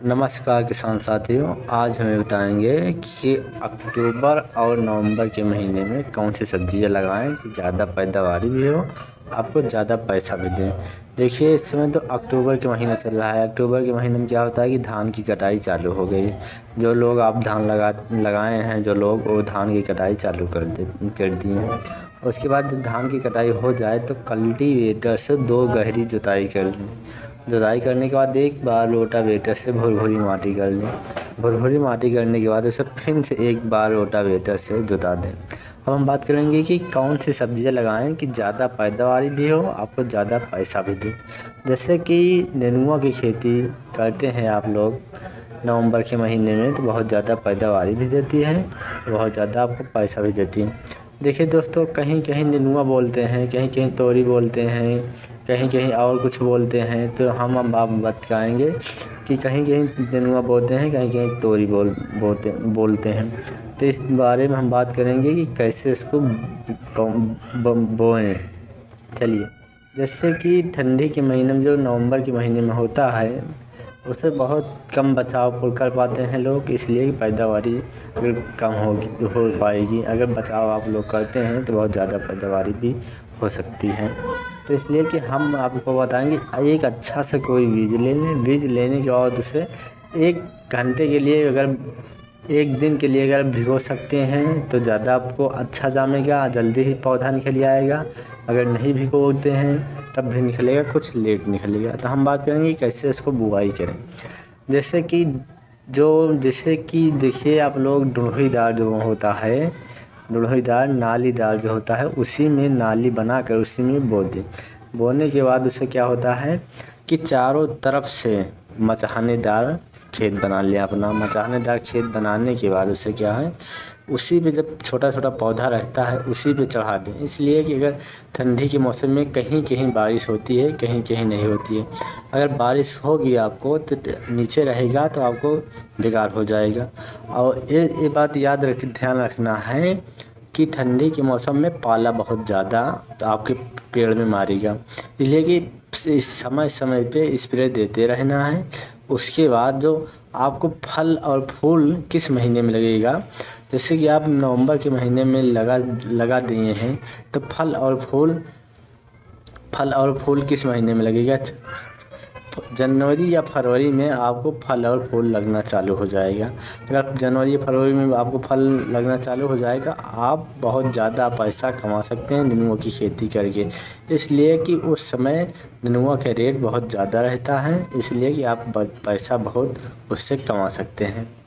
नमस्कार किसान साथियों, आज हमें बताएंगे कि अक्टूबर और नवंबर के महीने में कौन सी सब्जियां लगाएं कि ज़्यादा पैदावारी भी हो, आपको ज़्यादा पैसा भी दें। देखिए, इस समय तो अक्टूबर के महीना चल रहा है। अक्टूबर के महीने में क्या होता है कि धान की कटाई चालू हो गई। जो लोग आप धान लगाए हैं, जो लोग वो धान की कटाई चालू कर दिए हैं। उसके बाद जब धान की कटाई हो जाए तो कल्टीवेटर से 2 गहरी जुताई कर लें। जुताई करने के बाद एक बार रोटावेटर से भुरभुरी माटी कर लें। भुरभुरी माटी करने के बाद उसे फिर से एक बार रोटावेटर से जुता दें। अब हम बात करेंगे कि कौन सी सब्जियां लगाएं कि ज़्यादा पैदावारी भी हो, आपको ज़्यादा पैसा भी दे। जैसे कि नेनुआ की खेती करते हैं आप लोग नवंबर के महीने में, तो बहुत ज़्यादा पैदावारी भी देती है, बहुत ज़्यादा आपको पैसा भी देती है। देखिए दोस्तों, कहीं कहीं नेनुआ बोलते हैं, कहीं कहीं तोरी बोलते हैं, कहीं कहीं और कुछ बोलते हैं। तो हम आप बताएंगे कि कहीं कहीं नेनुआ बोलते हैं, कहीं कहीं तोरी बोलते हैं। तो इस बारे में हम बात करेंगे कि कैसे इसको बोएं। चलिए, जैसे कि ठंडी के महीने में जो नवंबर के महीने में होता है, उससे बहुत कम बचाव कर पाते हैं लोग, इसलिए कि पैदावारी अगर कम हो पाएगी। अगर बचाव आप लोग करते हैं तो बहुत ज़्यादा पैदावारी भी हो सकती है। तो इसलिए कि हम आपको बताएंगे, एक अच्छा से कोई बीज ले लें। बीज लेने के बाद उसे 1 घंटे के लिए, अगर 1 दिन के लिए अगर भिगो सकते हैं तो ज़्यादा आपको अच्छा जामेगा, जल्दी ही पौधा निकल आएगा। अगर नहीं भिगोते हैं तब भी निकलेगा, कुछ लेट निकलेगा। तो हम बात करेंगे कैसे इसको बुआई करें। जैसे कि देखिए आप लोग, डुड़हीदार जो होता है, डुड़हीदार नालीदार जो होता है, उसी में नाली बनाकर उसी में बो दें। बोने के बाद उसे क्या होता है कि चारों तरफ से मचानेदार खेत बना लिया अपना। मचानेदार खेत बनाने के बाद उसे क्या है, उसी पे जब छोटा छोटा पौधा रहता है उसी पे चढ़ा दें। इसलिए कि अगर ठंडी के मौसम में कहीं कहीं बारिश होती है, कहीं कहीं नहीं होती है। अगर बारिश होगी आपको तो नीचे रहेगा तो आपको बेकार हो जाएगा। और ये बात ध्यान रखना है कि ठंडी के मौसम में पाला बहुत ज़्यादा तो आपके पेड़ में मारेगा, इसलिए कि समय समय पे स्प्रे देते रहना है। उसके बाद जो आपको फल और फूल किस महीने में लगेगा, जैसे कि आप नवंबर के महीने में लगा दिए हैं तो फल और फूल किस महीने में लगेगा, जनवरी या फरवरी में आपको फल और फूल लगना चालू हो जाएगा। अगर जनवरी या फरवरी में आपको फल लगना चालू हो जाएगा, आप बहुत ज़्यादा पैसा कमा सकते हैं नेनुआ की खेती करके। इसलिए कि उस समय नेनुआ का रेट बहुत ज़्यादा रहता है, इसलिए कि आप पैसा बहुत उससे कमा सकते हैं।